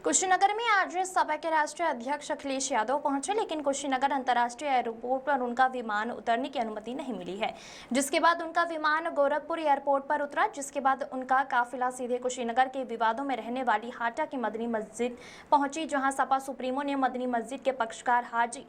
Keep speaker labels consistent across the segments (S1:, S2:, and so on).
S1: कुशीनगर में आज सपा के राष्ट्रीय अध्यक्ष अखिलेश यादव पहुंचे, लेकिन कुशीनगर अंतर्राष्ट्रीय एयरपोर्ट पर उनका विमान उतरने की अनुमति नहीं मिली है, जिसके बाद उनका विमान गोरखपुर एयरपोर्ट पर उतरा, जिसके बाद उनका काफिला सीधे कुशीनगर के विवादों में रहने वाली हाटा की मदनी मस्जिद पहुंची, जहां सपा सुप्रीमो ने मदनी मस्जिद के पक्षकार हाजी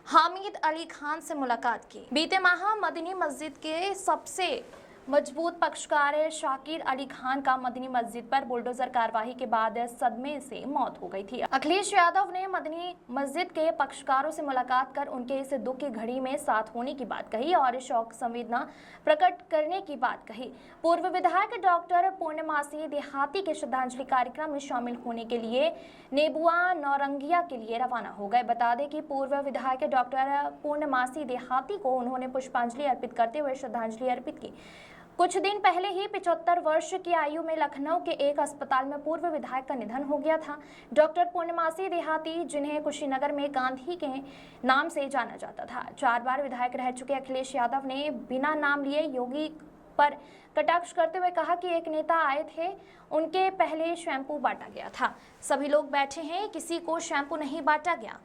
S1: हामिद अली खान से मुलाकात की। बीते माह मदनी मस्जिद के सबसे मजबूत पक्षकार शाकिर अली खान का मदनी मस्जिद पर बुलडोजर कार्रवाई के बाद सदमे से मौत हो गई थी। अखिलेश यादव ने मदनी मस्जिद के पक्षकारों से मुलाकात कर उनके इस दुख की घड़ी में साथ होने की बात कही और शोक संवेदना प्रकट करने की बात कही। पूर्व विधायक डॉक्टर पूर्णमासी देहाती के श्रद्धांजलि कार्यक्रम में शामिल होने के लिए नेबुआ नौरंगिया के लिए रवाना हो गए। बता दें कि पूर्व विधायक डॉक्टर पूर्णमासी देहाती को उन्होंने पुष्पांजलि अर्पित करते हुए श्रद्धांजलि अर्पित की। कुछ दिन पहले ही 75 वर्ष की आयु में लखनऊ के एक अस्पताल में पूर्व विधायक का निधन हो गया था। डॉक्टर पूर्णमासी देहाती, जिन्हें कुशीनगर में गांधी के नाम से जाना जाता था, 4 बार विधायक रह चुके अखिलेश यादव ने बिना नाम लिए योगी पर कटाक्ष करते हुए कहा कि एक नेता आए थे, उनके पहले शैम्पू बांटा गया था, सभी लोग बैठे हैं, किसी को शैम्पू नहीं बांटा गया।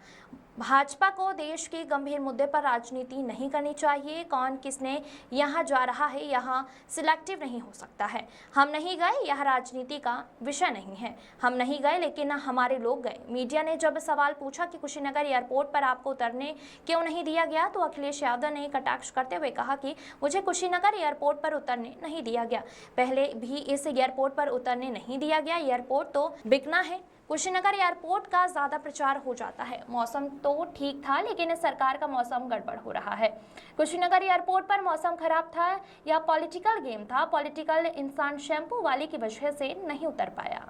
S1: भाजपा को देश के गंभीर मुद्दे पर राजनीति नहीं करनी चाहिए। कौन किसने यहाँ जा रहा है, यहाँ सिलेक्टिव नहीं हो सकता है। हम नहीं गए, यह राजनीति का विषय नहीं है। हम नहीं गए लेकिन हमारे लोग गए। मीडिया ने जब सवाल पूछा कि कुशीनगर एयरपोर्ट पर आपको उतरने क्यों नहीं दिया गया, तो अखिलेश यादव ने कटाक्ष करते हुए कहा कि मुझे कुशीनगर एयरपोर्ट पर उतरने नहीं दिया गया, पहले भी इस एयरपोर्ट पर उतरने नहीं दिया गया। एयरपोर्ट तो बिकना है। कुशीनगर एयरपोर्ट का ज़्यादा प्रचार हो जाता है। मौसम तो ठीक था, लेकिन सरकार का मौसम गड़बड़ हो रहा है। कुशीनगर एयरपोर्ट पर मौसम खराब था या पॉलिटिकल गेम था? पॉलिटिकल इंसान शैम्पू वाले की वजह से नहीं उतर पाया।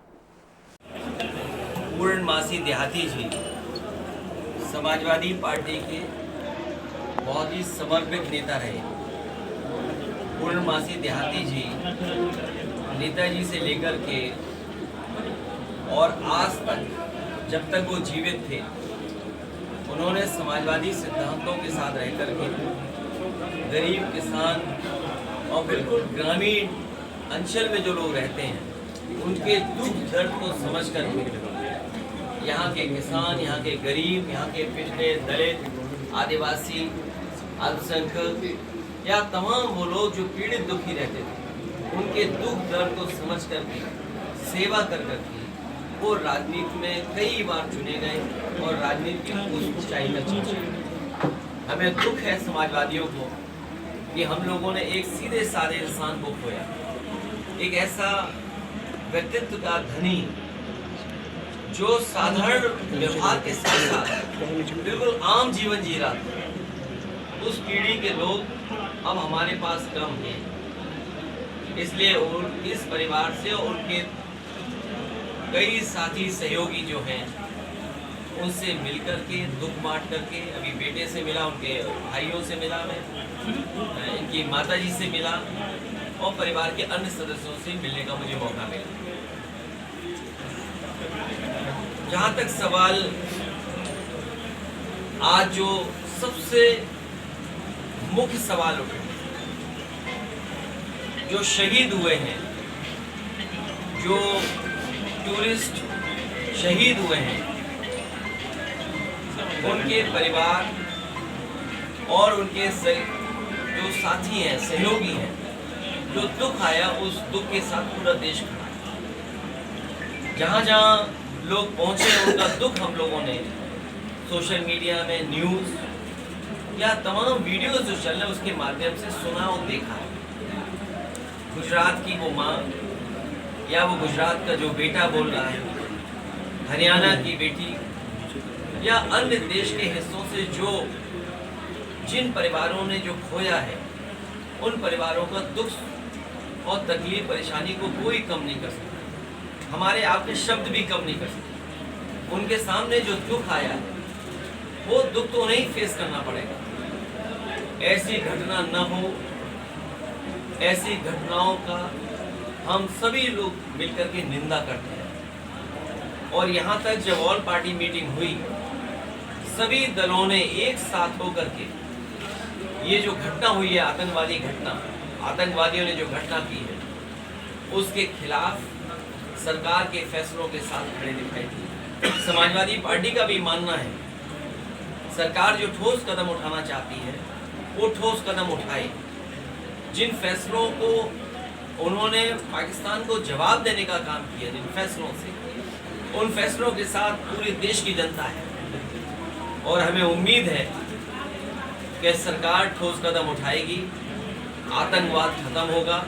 S2: पूर्णमासी देहाती जी समाजवादी पार्टी के बहुत ही समर्पित नेता रहे। पूर्णमासी देहाती जी नेताजी से लेकर के और आज तक, जब तक वो जीवित थे, उन्होंने समाजवादी सिद्धांतों के साथ रह कर के गरीब, किसान और बिल्कुल ग्रामीण अंचल में जो लोग रहते हैं, उनके दुख दर्द को समझ कर के यहाँ के किसान, यहाँ के गरीब, यहाँ के पिछड़े, दलित, आदिवासी, अल्पसंख्यक या तमाम वो लोग जो पीड़ित दुखी रहते थे, उनके दुख दर्द को समझ कर के सेवा कर करके वो राजनीति में कई बार चुने गए और राजनीति की ऊंचाई तक पहुंचे। हमें दुख है समाजवादियों को कि हम लोगों ने एक सीधे साधे इंसान को खोया, एक ऐसा व्यक्तित्व का धनी जो साधारण व्यवहार के साथ साथ बिल्कुल आम जीवन जी रहा था। उस पीढ़ी के लोग अब हमारे पास कम हैं, इसलिए इस परिवार से और उनके कई साथी सहयोगी जो हैं, उनसे मिलकर के दुख बांट करके, अभी बेटे से मिला, उनके भाइयों से मिला, मैं इनकी माताजी से मिला और परिवार के अन्य सदस्यों से मिलने का मुझे मौका मिला। जहाँ तक सवाल आज जो सबसे मुख्य सवाल उठे, जो शहीद हुए हैं, जो टूरिस्ट शहीद हुए हैं, उनके परिवार और उनके जो साथी हैं, सहयोगी हैं, जो दुख आया, उस दुख के साथ पूरा देश खड़ा है। जहाँ जहाँ लोग पहुँचे, उनका दुख हम लोगों ने सोशल मीडिया में, न्यूज़ या तमाम वीडियोस जो चल रहे हैं उसके माध्यम से सुना और देखा। गुजरात की वो माँ या वो गुजरात का जो बेटा बोल रहा है, हरियाणा की बेटी या अन्य देश के हिस्सों से जो जिन परिवारों ने जो खोया है, उन परिवारों का दुख और तकलीफ, परेशानी को कोई कम नहीं कर सकता। हमारे आपके शब्द भी कम नहीं कर सकते। उनके सामने जो दुख आया है, वो दुख तो उन्हें फेस करना पड़ेगा। ऐसी घटना न हो, ऐसी घटनाओं का हम सभी लोग मिलकर के निंदा करते हैं। और यहाँ तक जब ऑल पार्टी मीटिंग हुई, सभी दलों ने एक साथ होकर के ये जो घटना हुई है, आतंकवादी घटना, आतंकवादियों ने जो घटना की है, उसके खिलाफ सरकार के फैसलों के साथ खड़े दिखाई दिए। समाजवादी पार्टी का भी मानना है सरकार जो ठोस कदम उठाना चाहती है वो ठोस कदम उठाए। जिन फैसलों को उन्होंने पाकिस्तान को जवाब देने का काम किया, जिन फैसलों से, उन फैसलों के साथ पूरे देश की जनता है और हमें उम्मीद है कि सरकार ठोस कदम उठाएगी, आतंकवाद खत्म होगा,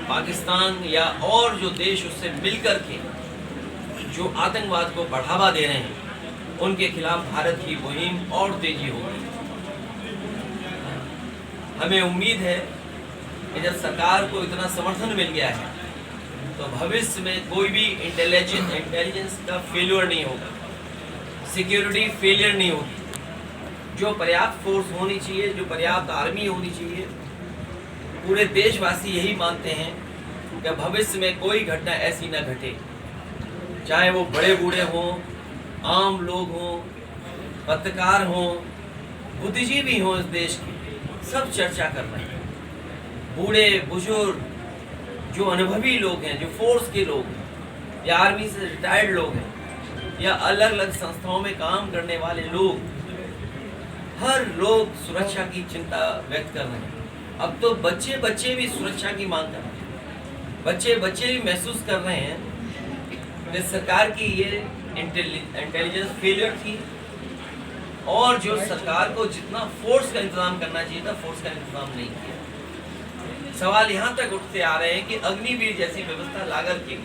S2: पाकिस्तान या और जो देश उससे मिलकर के जो आतंकवाद को बढ़ावा दे रहे हैं उनके खिलाफ भारत की मुहिम और तेजी होगी। हमें उम्मीद है कि जब सरकार को इतना समर्थन मिल गया है तो भविष्य में कोई भी इंटेलिजेंस का फेल्योर नहीं होगा, सिक्योरिटी फेलियर नहीं होगी। जो पर्याप्त फोर्स होनी चाहिए, जो पर्याप्त आर्मी होनी चाहिए, पूरे देशवासी यही मानते हैं कि भविष्य में कोई घटना ऐसी न घटे, चाहे वो बड़े बूढ़े हों, आम लोग हों, पत्रकार हों, बुद्धिजीवी हों, इस देश के सब चर्चा कर रहे हैं। बूढ़े बुजुर्ग, जो अनुभवी लोग हैं, जो फोर्स के लोग हैं या आर्मी से रिटायर्ड लोग हैं या अलग अलग संस्थाओं में काम करने वाले लोग, हर लोग सुरक्षा की चिंता व्यक्त कर रहे हैं। अब तो बच्चे भी सुरक्षा की मांग कर रहे हैं। बच्चे भी महसूस कर रहे हैं कि सरकार की ये इंटेलिजेंस फेलियर थी और जो सरकार को जितना फोर्स का इंतजाम करना चाहिए था, फोर्स का इंतजाम नहीं किया। सवाल यहाँ तक उठते आ रहे हैं कि अग्निवीर जैसी व्यवस्था लाकर के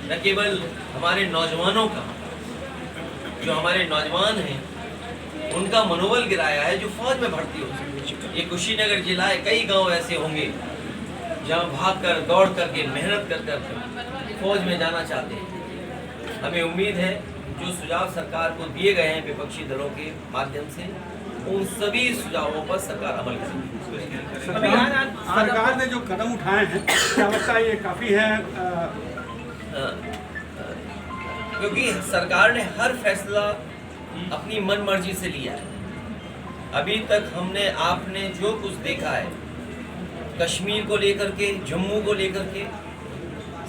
S2: न केवल हमारे नौजवानों का, जो हमारे नौजवान हैं उनका मनोबल गिराया है जो फौज में भर्ती हो सके। ये कुशीनगर जिला है, कई गांव ऐसे होंगे जहां भागकर दौड़ करके मेहनत कर फौज में जाना चाहते हैं। हमें उम्मीद है जो सुझाव सरकार को दिए गए हैं विपक्षी दलों के माध्यम से, उन सभी सुझावों पर सरकार अमल करेगी।
S3: सरकार ने जो कदम उठाए हैं क्या लगता है ये काफी है?
S2: क्योंकि सरकार ने हर फैसला अपनी मन मर्जी से लिया है। अभी तक हमने आपने जो कुछ देखा है, कश्मीर को लेकर के, जम्मू को लेकर के,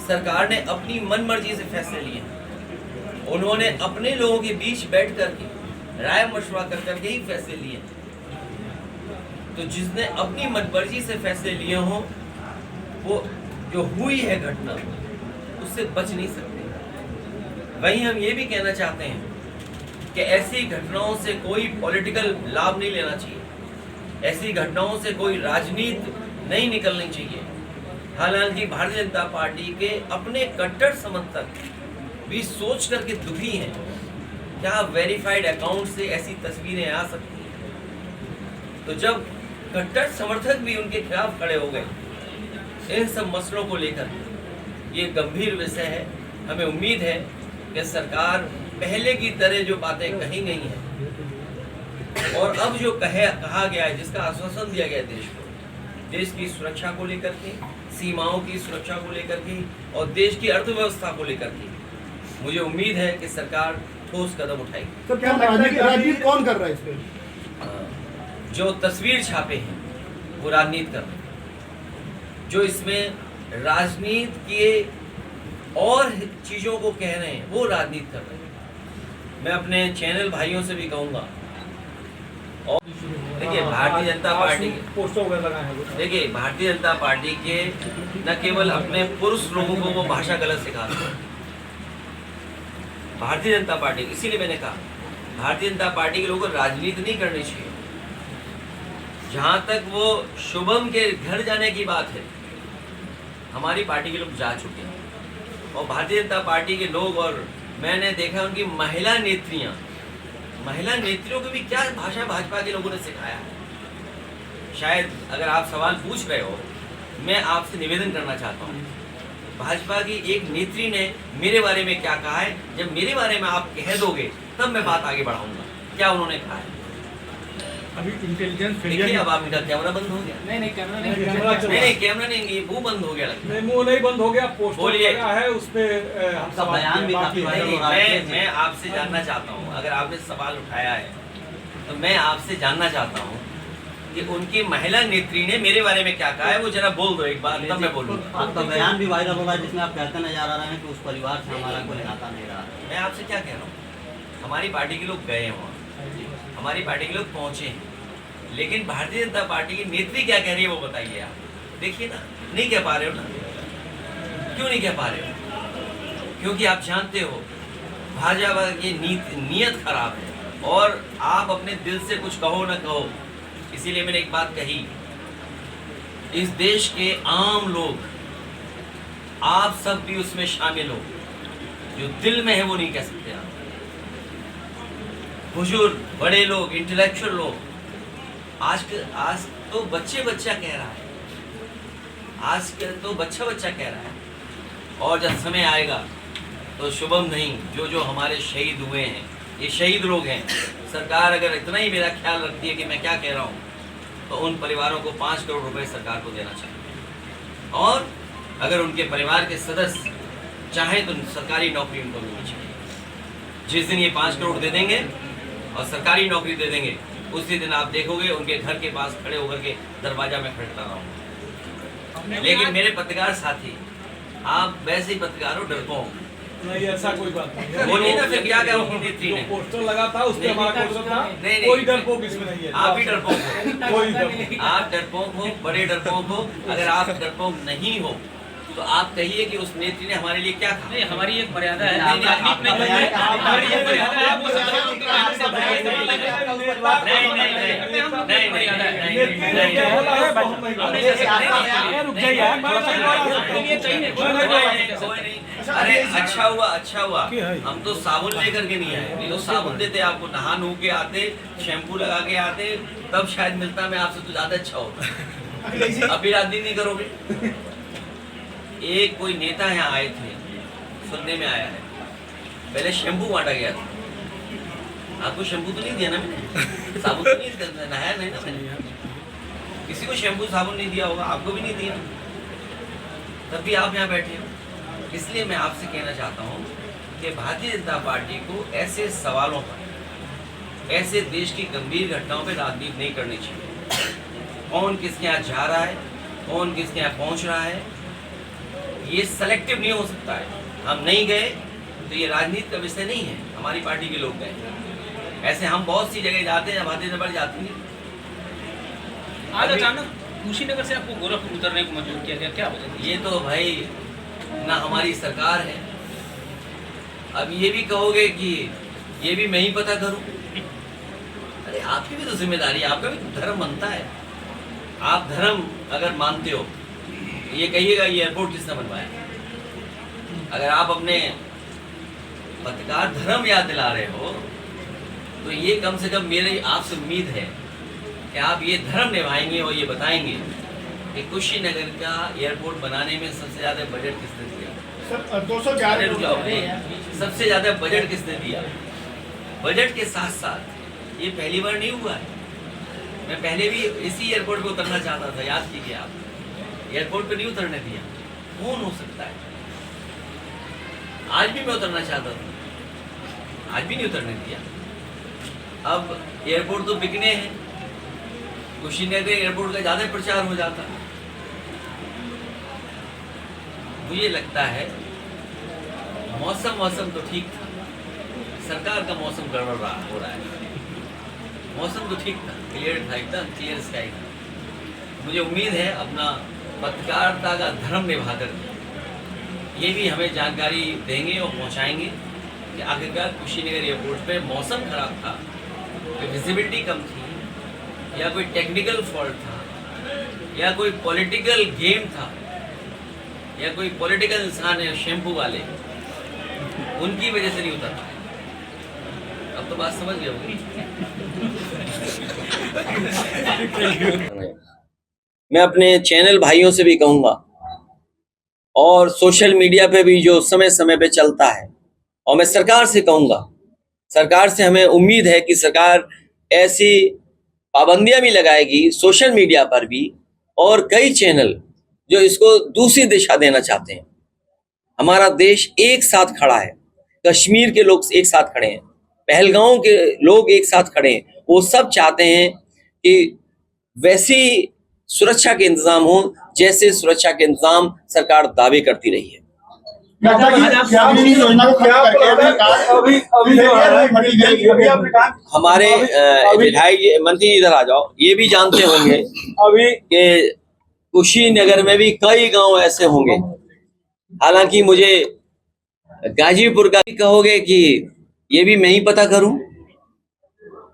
S2: सरकार ने अपनी मन मर्जी से फैसले लिए हैं। उन्होंने अपने लोगों के बीच बैठ करके राय मशवरा कर करके ही फैसले लिए। तो जिसने अपनी मन मर्जी से फैसले लिए हों, वो जो हुई है घटना उससे बच नहीं सकते। वहीं हम ये भी कहना चाहते हैं कि ऐसी घटनाओं से कोई पॉलिटिकल लाभ नहीं लेना चाहिए, ऐसी घटनाओं से कोई राजनीति नहीं निकलनी चाहिए। हालांकि भारतीय जनता पार्टी के अपने कट्टर समर्थक भी सोच करके दुखी हैं, क्या वेरीफाइड अकाउंट से ऐसी तस्वीरें आ सकती हैं? तो जब कट्टर समर्थक भी उनके खिलाफ खड़े हो गए इन सब मसलों को लेकर, ये गंभीर विषय है। हमें उम्मीद है कि सरकार पहले की तरह जो बातें कही गई हैं और अब जो कहा गया है, जिसका आश्वासन दिया गया देश को, देश की सुरक्षा को लेकर के, सीमाओं की सुरक्षा को लेकर के और देश की अर्थव्यवस्था को लेकर के, मुझे उम्मीद है कि सरकार ठोस कदम उठाएगी।
S3: तो क्या राजनीति कौन कर रहा है इस पे?
S2: जो तस्वीर छापे हैं वो राजनीति कर रहे हैं, जो इसमें राजनीति के और चीजों को कह रहे हैं वो राजनीति कर रहे हैं। मैं अपने चैनल भाइयों से भी कहूंगा, और देखिए भारतीय जनता पार्टी देखिए भारतीय जनता पार्टी के न केवल अपने पुरुष लोगों को वो भाषा गलत सिखाते हैं। भारतीय जनता पार्टी, इसीलिए मैंने कहा भारतीय जनता पार्टी के लोगों को राजनीति नहीं करनी चाहिए। जहां तक वो शुभम के घर जाने की बात है, हमारी पार्टी के लोग जा चुके हैं और भारतीय जनता पार्टी के लोग, और मैंने देखा उनकी महिला नेत्रियों को भी क्या भाषा भाजपा के लोगों ने सिखाया है। शायद अगर आप सवाल पूछ रहे हो, मैं आपसे निवेदन करना चाहता हूँ, भाजपा की एक नेत्री ने मेरे बारे में क्या कहा है, जब मेरे बारे में आप कह दोगे तब मैं बात आगे बढ़ाऊंगा। क्या उन्होंने कहा है?
S3: अभी इंटेलिजेंस
S2: देखिए, अब आपका कैमरा बंद हो गया।
S3: नहीं
S2: कैमरा नहीं, ये मुंह बंद हो गया लगता है।
S3: मुंह नहीं बंद हो गया, पोस्ट
S2: बोलिए
S3: है उस पे हम सब
S4: बयान भी काफी वायरल हो रहा है।
S2: मैं आपसे जानना चाहता हूँ, अगर आपने सवाल उठाया है तो मैं आपसे जानना चाहता हूँ कि उनकी महिला नेत्री ने मेरे बारे में क्या कहा है, वो जरा बोल दो एक बार, तब मैं बोलूँगा।
S4: आपका बयान भी वायरल हो रहा है जिसमें आप कहते नजर आ रहे हैं कि उस परिवार से हमारा कोई नाता नहीं रहा।
S2: मैं आपसे क्या कह रहा हूँ, हमारी पार्टी के लोग गए हैं वहाँ, हमारी पार्टी के लोग पहुँचे हैं, लेकिन भारतीय जनता पार्टी की नेत्री क्या कह रही है वो बताइए आप। देखिए ना, नहीं कह पा रहे हो ना। क्यों नहीं कह पा रहे हो? क्योंकि आप जानते हो भाजपा की नीयत खराब है और आप अपने दिल से कुछ कहो ना कहो। इसीलिए मैंने एक बात कही, इस देश के आम लोग, आप सब भी उसमें शामिल हो, जो दिल में है वो नहीं कह सकते आप। बुजुर्ग, बड़े लोग, इंटेलेक्चुअल लोग, आज तो बच्चा कह रहा है, आज तो बच्चा कह रहा है। और जब समय आएगा तो शुभम नहीं, जो हमारे शहीद हुए हैं, ये शहीद लोग हैं। सरकार अगर इतना ही मेरा ख्याल रखती है कि मैं क्या कह रहा हूँ, तो उन परिवारों को 5 करोड़ रुपए सरकार को देना चाहिए। और अगर उनके परिवार के सदस्य चाहे तो सरकारी नौकरी उनको मिलनी चाहिए। जिस दिन ये 5 करोड़ दे देंगे और सरकारी नौकरी दे देंगे, उसी दिन आप देखोगे उनके घर के पास खड़े होकर के दरवाजा में खड़ता रहूँगा। लेकिन मेरे पत्रकार साथी, आप वैसे ही पत्रकार हो, डरपोक।
S5: नहीं, ऐसा कोई बात नहीं।
S2: बोलिए ना, फिर क्या करूँगी नेत्री ने?
S5: पोस्टर लगा था, उस पे हमारा पोस्टर था।
S2: नहीं,
S5: कोई डरपोक इसमें नहीं है।
S2: आप ही डरपोक हो।
S5: कोई डरपोक।
S2: आप डरपोक हो, बड़े डरपोक हो। अगर आप डरपोक नहीं हो तो आप कहिए कि उस नेत्री ने हमारे लिए क्या कहा।
S6: नहीं, हमारी एक मर्यादा है।
S2: नहीं, नहीं,
S6: राजनीति में
S2: नहीं,
S6: नहीं,
S5: हमारी एक मर्यादा है।
S6: आपको सजा होगी तो आपसे बहस नहीं
S2: अरे अच्छा हुआ हम तो साबुन लेकर के नहीं आए, नहीं तो साबुन देते आपको, नहा नू के आते, शैम्पू लगा के आते, तब शायद मिलता मैं आपसे तो ज्यादा अच्छा होता। अभी राजनीति नहीं करोगे। एक कोई नेता यहाँ आए थे, सुनने में आया है, पहले शैम्पू बांटा गया था। आपको शैम्पू तो नहीं दिया ना मैंने, साबुन तो नहीं, नहाया नहीं ना मैंने, किसी को शैम्पू साबुन नहीं दिया होगा, आपको भी नहीं दिया, तब भी आप यहाँ बैठे हो। इसलिए मैं आपसे कहना चाहता हूँ कि भारतीय जनता पार्टी को ऐसे सवालों पर, ऐसे देश की गंभीर घटनाओं पर राजनीति नहीं करनी चाहिए। कौन किसके यहाँ जा रहा है, कौन किसके यहाँ पहुँच रहा है, ये सेलेक्टिव नहीं हो सकता है। हम नहीं गए तो ये राजनीति का विषय नहीं है, हमारी पार्टी के लोग गए। ऐसे हम बहुत सी जगह जाते हैं, भारतीय जनता पार्टी जाती नहीं।
S6: आज अचानक कुशीनगर से आपको गोरखपुर उतरने को मजबूर किया गया, क्या वजह?
S2: ये तो भाई ना हमारी सरकार है। अब ये भी कहोगे कि ये भी मैं ही पता करूं। अरे आपकी भी तो जिम्मेदारी है, आपका भी तो धर्म बनता है। आप धर्म अगर मानते हो, ये कहिएगा ये एयरपोर्ट किसने बनवाया। अगर आप अपने पत्रकार धर्म याद दिला रहे हो, तो ये कम से कम मेरी आपसे उम्मीद है कि आप ये धर्म निभाएंगे और ये बताएंगे कि कुशीनगर का एयरपोर्ट बनाने में सबसे ज्यादा बजट किसने दिया।
S5: सर 211
S2: सबसे ज्यादा बजट किसने दिया। बजट के साथ साथ ये पहली बार नहीं हुआ है। मैं पहले भी इसी एयरपोर्ट पे उतरना चाहता था, याद कीजिए आप। एयरपोर्ट पे नहीं उतरने दिया। कौन हो सकता है? आज भी मैं उतरना चाहता था, आज भी नहीं उतरने दिया। अब एयरपोर्ट तो बिकने हैं, कुशीनगर एयरपोर्ट का ज्यादा प्रचार हो जाता है। मुझे लगता है मौसम तो ठीक था, सरकार का मौसम गड़बड़ हो रहा है। मौसम तो ठीक था, क्लियर था, एकदम क्लियर स्काई था। मुझे उम्मीद है अपना पत्रकारिता का धर्म निभाकर ये भी हमें जानकारी देंगे और पहुंचाएंगे कि आखिरकार कुशीनगर एयरपोर्ट पे मौसम खराब था, विजिबिलिटी कम थी, या कोई टेक्निकल फॉल्ट था, या कोई पॉलिटिकल गेम था, या कोई पॉलिटिकल इंसान है शैम्पू वाले, उनकी वजह से नहीं उतरा। अब तो बात समझ गए होगी। मैं अपने चैनल भाइयों से भी कहूंगा और सोशल मीडिया पे भी जो समय समय पे चलता है, और मैं सरकार से कहूंगा, सरकार से हमें उम्मीद है कि सरकार ऐसी पाबंदियां भी लगाएगी सोशल मीडिया पर भी, और कई चैनल जो इसको दूसरी दिशा देना चाहते हैं। हमारा देश एक साथ खड़ा है, कश्मीर के लोग एक साथ खड़े हैं, पहलगांव के लोग एक साथ खड़े हैं। वो सब चाहते हैं कि वैसी सुरक्षा के इंतजाम हो जैसे सुरक्षा के इंतजाम सरकार दावे करती रही है।
S3: लगता है कि क्या
S5: अभी
S3: योजना को
S5: क्या
S3: खत्म करके
S5: आपको लगता है अभी जो है अभी आपने कहा
S2: हमारे विधायक मंत्री इधर आ जाओ, ये भी जानते होंगे
S5: अभी
S2: कि कुशीनगर में भी कई गांव ऐसे होंगे। हालांकि मुझे गाजीपुर का भी कहोगे कि ये भी मैं ही पता करूं।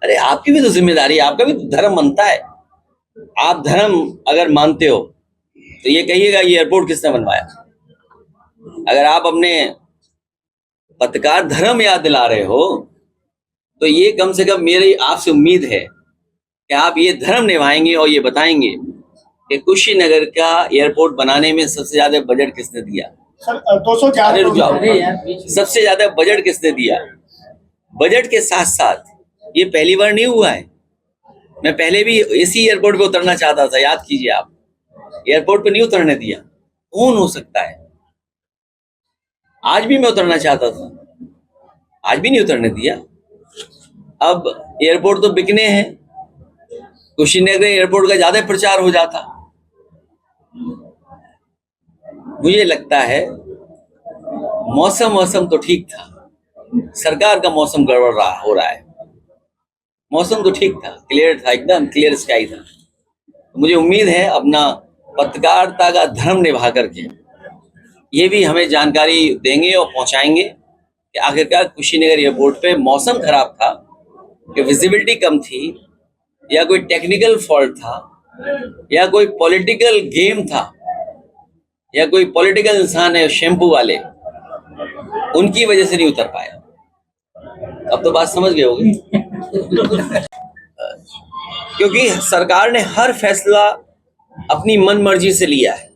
S2: अरे आपकी भी तो जिम्मेदारी है, आपका भी तो धर्म बनता है। आप धर्म अगर मानते हो तो ये कहिएगा ये एयरपोर्ट किसने बनवाया। अगर आप अपने पत्रकार धर्म याद दिला रहे हो तो ये कम से कम मेरी आपसे उम्मीद है कि आप ये धर्म निभाएंगे और ये बताएंगे कि कुशीनगर का एयरपोर्ट बनाने में सबसे ज्यादा बजट किसने दिया।
S3: सर 211
S2: अरे रुक जाओ, सबसे ज्यादा बजट किसने दिया। बजट के साथ साथ ये पहली बार नहीं हुआ है। मैं पहले भी इसी एयरपोर्ट पे उतरना चाहता था, याद कीजिए आप। एयरपोर्ट पे नहीं उतरने दिया। कौन हो सकता है? आज भी मैं उतरना चाहता था, आज भी नहीं उतरने दिया। अब एयरपोर्ट तो बिकने हैं, कुशीनगर एयरपोर्ट का ज्यादा प्रचार हो जाता। मुझे लगता है मौसम तो ठीक था, सरकार का मौसम गड़बड़ हो रहा है। मौसम तो ठीक था, क्लियर था, एकदम क्लियर स्काई था। मुझे उम्मीद है अपना पत्रकारिता का धर्म निभा करके ये भी हमें जानकारी देंगे और पहुंचाएंगे कि आखिरकार कुशीनगर एयरपोर्ट पे मौसम खराब था, कि विजिबिलिटी कम थी, या कोई टेक्निकल फॉल्ट था, या कोई पॉलिटिकल गेम था, या कोई पॉलिटिकल इंसान है शैम्पू वाले, उनकी वजह से नहीं उतर पाया। अब तो बात समझ गए होगे। क्योंकि सरकार ने हर फैसला अपनी मन मर्जी से लिया है।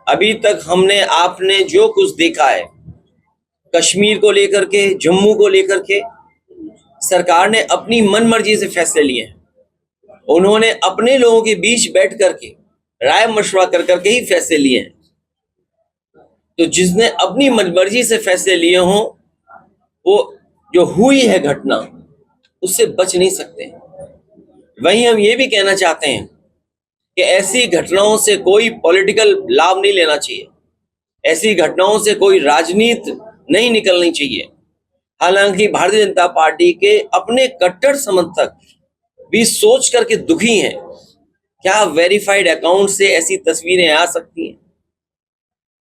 S2: अभी तक हमने आपने जो कुछ देखा है, कश्मीर को लेकर के, जम्मू को लेकर के, सरकार ने अपनी मन मर्जी से फैसले लिए हैं। उन्होंने अपने लोगों के बीच बैठ करके राय मशवरा कर करके ही फैसले लिए हैं। तो जिसने अपनी मनमर्जी से फैसले लिए हों, वो जो हुई है घटना उससे बच नहीं सकते। वहीं हम ये भी कहना चाहते हैं कि ऐसी घटनाओं से कोई पॉलिटिकल लाभ नहीं लेना चाहिए, ऐसी घटनाओं से कोई राजनीति नहीं निकलनी चाहिए। हालांकि भारतीय जनता पार्टी के अपने कट्टर समर्थक भी सोच करके दुखी हैं, क्या वेरीफाइड अकाउंट से ऐसी तस्वीरें आ सकती हैं।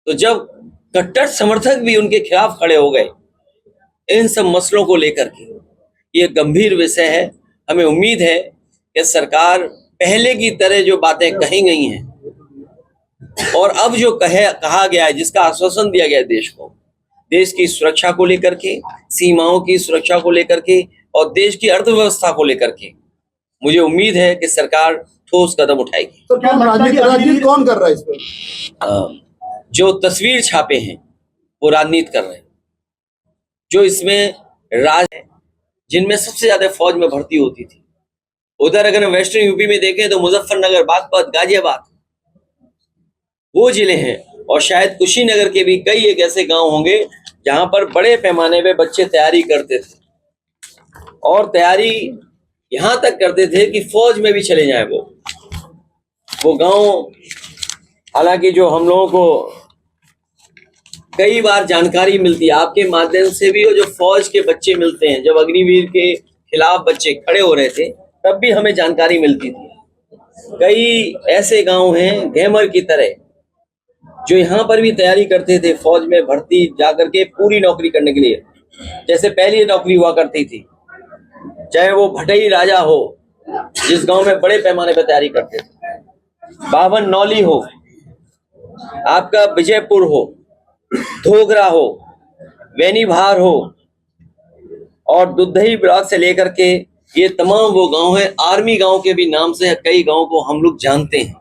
S2: तो जब कट्टर समर्थक भी उनके खिलाफ खड़े हो गए इन सब मसलों को लेकर के, ये गंभीर विषय है। हमें उम्मीद है कि सरकार पहले की तरह जो बातें कही गई हैं और अब जो कहा गया है, जिसका आश्वासन दिया गया है देश को, देश की सुरक्षा को लेकर के, सीमाओं की सुरक्षा को लेकर के और देश की अर्थव्यवस्था को लेकर के, मुझे उम्मीद है कि सरकार ठोस कदम उठाएगी।
S7: तो क्या राजनीति कौन कर रहा है इस पर?
S2: जो तस्वीर छापे हैं वो राजनीति कर रहे हैं। जो इसमें राज है, जिनमें सबसे ज्यादा फौज में भर्ती होती थी, उधर अगर हम वेस्टर्न यूपी में देखें तो मुजफ्फरनगर, बागपत, गाजियाबाद वो जिले हैं। और शायद कुशीनगर के भी कई एक ऐसे गांव होंगे जहां पर बड़े पैमाने पे बच्चे तैयारी करते थे, और तैयारी यहां तक करते थे कि फौज में भी चले जाएं वो गांव। हालांकि जो हम लोगों को कई बार जानकारी मिलती है आपके माध्यम से भी, और जो फौज के बच्चे मिलते हैं, जब अग्निवीर के खिलाफ बच्चे खड़े हो रहे थे तब भी हमें जानकारी मिलती थी। कई ऐसे गांव हैं घेमर की तरह जो यहाँ पर भी तैयारी करते थे फौज में भर्ती जाकर के पूरी नौकरी करने के लिए। जैसे पहली नौकरी हुआ करती थी, चाहे वो भटई राजा हो जिस गांव में बड़े पैमाने पर तैयारी करते थे, बावन नौली हो, आपका विजयपुर हो, धोगरा हो, वेनीभार हो, और दुधई ब्लॉक से लेकर के ये तमाम वो गांव हैं। आर्मी गांव के भी नाम से कई गांव को हम लोग जानते हैं।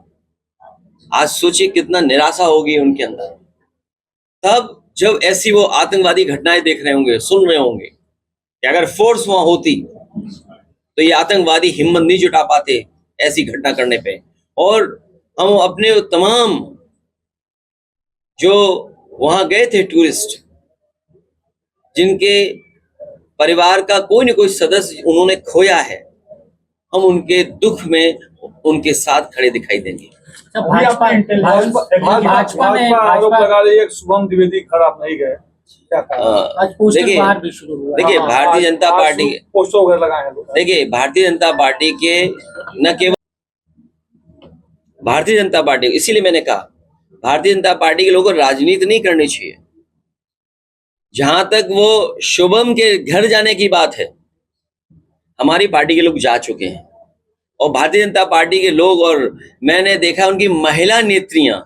S2: आज सोचिए कितना निराशा होगी उनके अंदर। तब जब ऐसी वो आतंकवादी घटनाएं देख रहे होंगे, सुन रहे होंगे कि अगर फोर्स वहां होती तो ये आतंकवादी हिम्मत नहीं जुटा पाते ऐसी घटना करने पे। और हम अपने तमाम जो वहां गए थे टूरिस्ट, जिनके परिवार का कोई न कोई सदस्य उन्होंने खोया है, हम उनके दुख में उनके साथ खड़े दिखाई देंगे।
S5: भाजपा आरोप लगा रही है कि शुभम द्विवेदी खराब नहीं गए, क्या
S2: देखिए भारतीय जनता पार्टी
S5: पोस्टर वगैरह लगाए हैं लोग।
S2: देखिए भारतीय जनता पार्टी के न केवल भारतीय जनता पार्टी, इसीलिए मैंने कहा भारतीय जनता पार्टी के लोगों को राजनीति नहीं करनी चाहिए। जहां तक वो शुभम के घर जाने की बात है, हमारी पार्टी के लोग जा चुके हैं और भारतीय जनता पार्टी के लोग, और मैंने देखा उनकी महिला नेत्रियों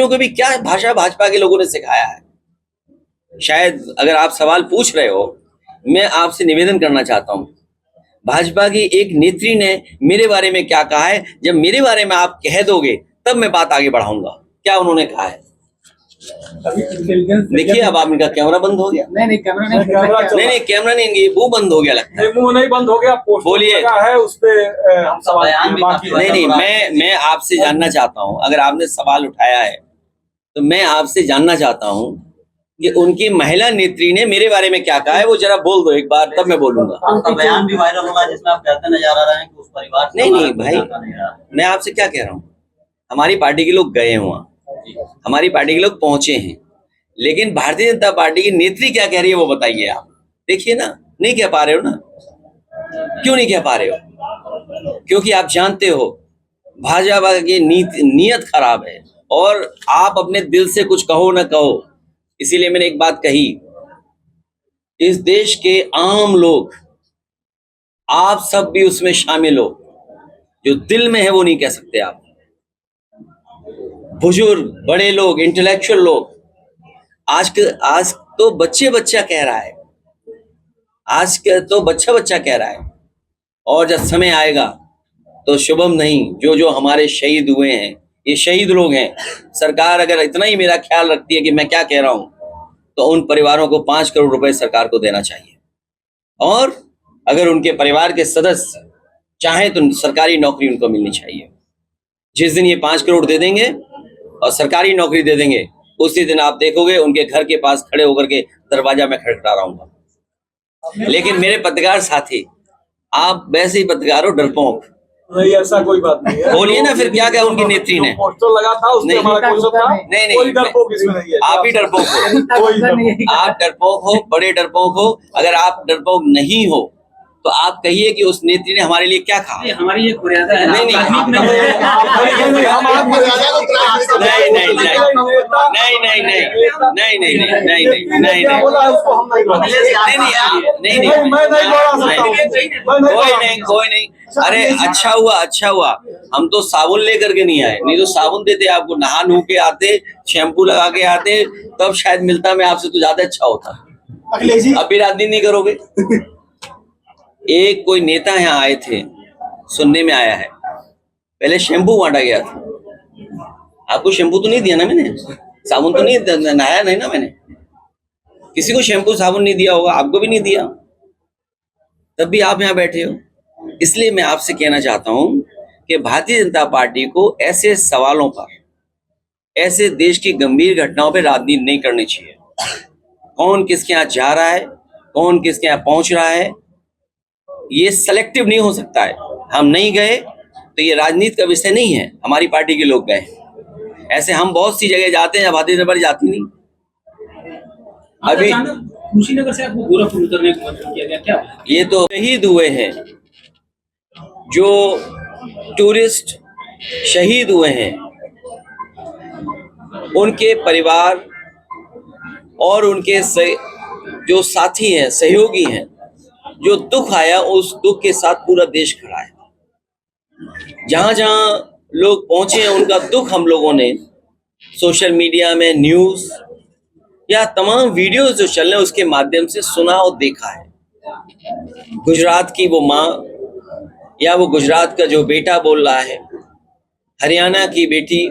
S2: को भी क्या भाषा भाजपा के लोगों ने सिखाया है। शायद अगर आप सवाल पूछ रहे हो, मैं आपसे निवेदन करना चाहता हूं, भाजपा की एक नेत्री ने मेरे बारे में क्या कहा है, जब मेरे बारे में आप कह दोगे तब मैं बात आगे बढ़ाऊंगा। क्या उन्होंने कहा है देखिए। अब आप इनका कैमरा बंद हो गया।
S5: नहीं कैमरा नहीं,
S2: इनकी वो बंद हो गया लगता है।
S5: मुंह नहीं बंद हो गया,
S2: बोलिए
S5: है उस पे हम सवाल
S2: नहीं मैं आपसे जानना चाहता हूं, अगर आपने सवाल उठाया है तो मैं आपसे जानना चाहता हूं कि उनकी महिला नेत्री ने मेरे बारे में क्या कहा है, वो जरा बोल दो एक बार, तब मैं बोलूंगा।
S4: आपका बयान भी वायरल होगा जिसमें आप कहते नजर आ रहे हैं कि उस परिवार से
S2: नहीं भाई, मैं आपसे क्या कह रहा हूँ, हमारी पार्टी के लोग गए वहां, हमारी पार्टी के लोग पहुंचे हैं, लेकिन भारतीय जनता पार्टी की नेत्री क्या कह रही है वो बताइए आप। देखिए ना, नहीं कह पा रहे हो ना, क्यों नहीं कह पा रहे हो? क्योंकि आप जानते हो भाजपा की नीयत खराब है और आप अपने दिल से कुछ कहो ना कहो। इसीलिए मैंने एक बात कही, इस देश के आम लोग, आप सब भी उसमें शामिल हो, जो दिल में है वो नहीं कह सकते आप। बुजुर्ग, बड़े लोग, इंटेलेक्चुअल लोग, आज तो बच्चा कह रहा है, आज के तो बच्चा कह रहा है। और जब समय आएगा तो शुभम नहीं, जो हमारे शहीद हुए हैं, ये शहीद लोग हैं। सरकार अगर इतना ही मेरा ख्याल रखती है कि मैं क्या कह रहा हूं, तो उन परिवारों को 5 करोड़ रुपए सरकार को देना चाहिए। और अगर उनके परिवार के सदस्य चाहें तो सरकारी नौकरी उनको मिलनी चाहिए। जिस दिन ये 5 करोड़ दे देंगे और सरकारी नौकरी दे देंगे, उसी दिन आप देखोगे उनके घर के पास खड़े होकर के दरवाजा में खड़खड़ा रहा हूँ। लेकिन मेरे पत्रकार साथी, आप वैसे ही पत्रकार हो, डरपोक।
S5: नहीं, ऐसा कोई बात नहीं है।
S2: बोलिए ना फिर, क्या क्या उनकी नेत्री ने
S5: पोस्टर लगा था उसमें हमारा कोई था?
S2: नहीं,
S5: कोई डरपोक इसमें नहीं है।
S2: आप ही डरपोक हो, आप डरपोक हो, बड़े डरपोक हो। अगर आप डरपोक नहीं हो तो आप कहिए कि उस नेत्री ने हमारे लिए क्या कहा।
S6: हमारी ये मर्यादा है।
S2: नहीं कोई नहीं। अरे अच्छा हुआ हम तो साबुन लेकर के नहीं आए, नहीं तो साबुन देते आपको, नहा नू के आते, शैम्पू लगा के आते, तब शायद मिलता मैं आपसे तो ज्यादा अच्छा होता। अब भी राजनीति नहीं करोगे। एक कोई नेता यहाँ आए थे, सुनने में आया है, पहले शैम्पू बांटा गया था। आपको शैम्पू तो नहीं दिया ना मैंने, साबुन तो नहीं, नहाया नहीं ना मैंने, किसी को शैम्पू साबुन नहीं दिया होगा, आपको भी नहीं दिया, तब भी आप यहाँ बैठे हो। इसलिए मैं आपसे कहना चाहता हूं कि भारतीय जनता पार्टी को ऐसे सवालों पर, ऐसे देश की गंभीर घटनाओं पर राजनीति नहीं करनी चाहिए। कौन किसके यहाँ जा रहा है, कौन किसके यहाँ पहुंच रहा है, ये सेलेक्टिव नहीं हो सकता है। हम नहीं गए तो ये राजनीति का विषय नहीं है, हमारी पार्टी के लोग गए। ऐसे हम बहुत सी जगह जाते हैं, भारतीय जनता पार्टी जाती नहीं। अभी
S6: कुशीनगर से आपको गोरखपुर उतरने को मजबूर किया गया, क्या
S2: ये तो शहीद हुए हैं, जो टूरिस्ट शहीद हुए हैं, उनके परिवार और उनके जो साथी हैं, सहयोगी हैं, जो दुख आया उस दुख के साथ पूरा देश खड़ा है। जहां जहां लोग पहुंचे हैं, उनका दुख हम लोगों ने सोशल मीडिया में, न्यूज या तमाम वीडियोस जो चल रहे हैं उसके माध्यम से सुना और देखा है। गुजरात की वो माँ या वो गुजरात का जो बेटा बोल रहा है, हरियाणा की बेटी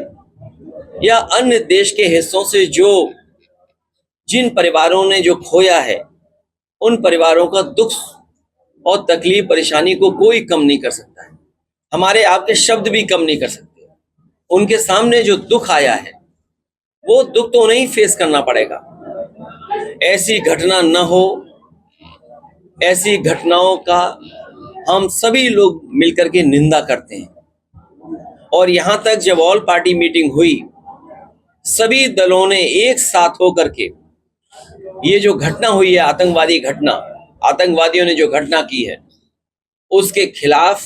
S2: या अन्य देश के हिस्सों से जिन परिवारों ने जो खोया है, उन परिवारों का दुख और तकलीफ, परेशानी को कोई कम नहीं कर सकता है। हमारे आपके शब्द भी कम नहीं कर सकते। उनके सामने जो दुख आया है, वो दुख तो उन्हें फेस करना पड़ेगा। ऐसी घटना न हो, ऐसी घटनाओं का हम सभी लोग मिलकर के निंदा करते हैं और यहां तक जब ऑल पार्टी मीटिंग हुई, सभी दलों ने एक साथ होकर के ये जो घटना हुई है, आतंकवादी घटना, आतंकवादियों ने जो घटना की है, उसके खिलाफ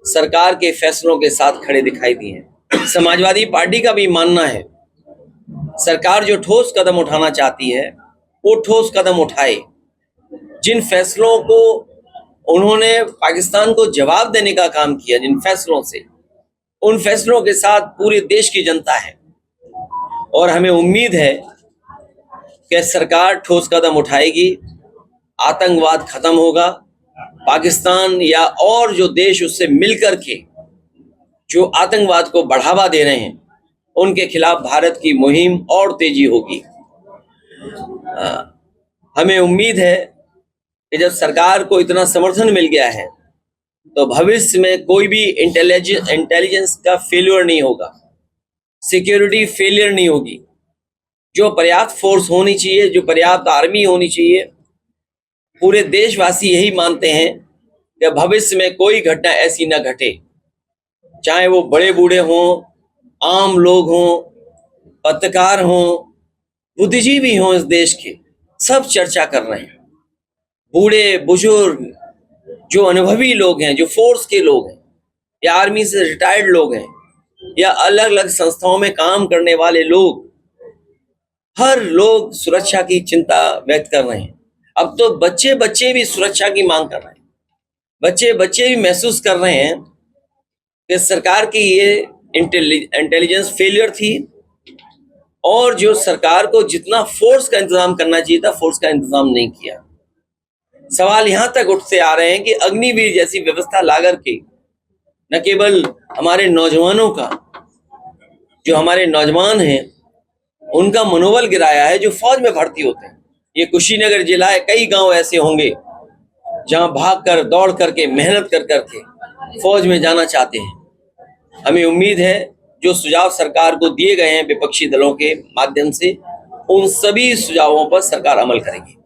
S2: सरकार के फैसलों के साथ खड़े दिखाई दिए हैं। समाजवादी पार्टी का भी मानना है सरकार जो ठोस कदम उठाना चाहती है वो ठोस कदम उठाए। जिन फैसलों को उन्होंने पाकिस्तान को जवाब देने का काम किया, जिन फैसलों से, उन फैसलों के साथ पूरे देश की जनता है और हमें उम्मीद है कि सरकार ठोस कदम उठाएगी, आतंकवाद खत्म होगा, पाकिस्तान या और जो देश उससे मिलकर के जो आतंकवाद को बढ़ावा दे रहे हैं उनके खिलाफ भारत की मुहिम और तेजी होगी। हमें उम्मीद है कि जब सरकार को इतना समर्थन मिल गया है तो भविष्य में कोई भी इंटेलिजेंस का फेल्योर नहीं होगा, सिक्योरिटी फेलियर नहीं होगी। जो पर्याप्त फोर्स होनी चाहिए, जो पर्याप्त आर्मी होनी चाहिए, पूरे देशवासी यही मानते हैं कि भविष्य में कोई घटना ऐसी न घटे, चाहे वो बड़े बूढ़े हों, आम लोग हों, पत्रकार हों, बुद्धिजीवी हों, इस देश के सब चर्चा कर रहे हैं। बूढ़े बुजुर्ग, जो अनुभवी लोग हैं, जो फोर्स के लोग हैं या आर्मी से रिटायर्ड लोग हैं या अलग अलग संस्थाओं में काम करने वाले लोग, हर लोग सुरक्षा की चिंता व्यक्त कर रहे हैं। अब तो बच्चे बच्चे भी सुरक्षा की मांग कर रहे हैं। बच्चे बच्चे भी महसूस कर रहे हैं कि सरकार की ये इंटेलिजेंस फेलियर थी और जो सरकार को जितना फोर्स का इंतजाम करना चाहिए था, फोर्स का इंतजाम नहीं किया। सवाल यहां तक उठते आ रहे हैं कि अग्निवीर जैसी व्यवस्था ला करके न केवल हमारे नौजवानों का, जो हमारे नौजवान हैं उनका मनोबल गिराया है, जो फौज में भर्ती होते हैं। ये कुशीनगर जिला है, कई गांव ऐसे होंगे जहां भागकर, दौड़ करके, मेहनत कर करके फौज में जाना चाहते हैं। हमें उम्मीद है जो सुझाव सरकार को दिए गए हैं विपक्षी दलों के माध्यम से, उन सभी सुझावों पर सरकार अमल करेगी।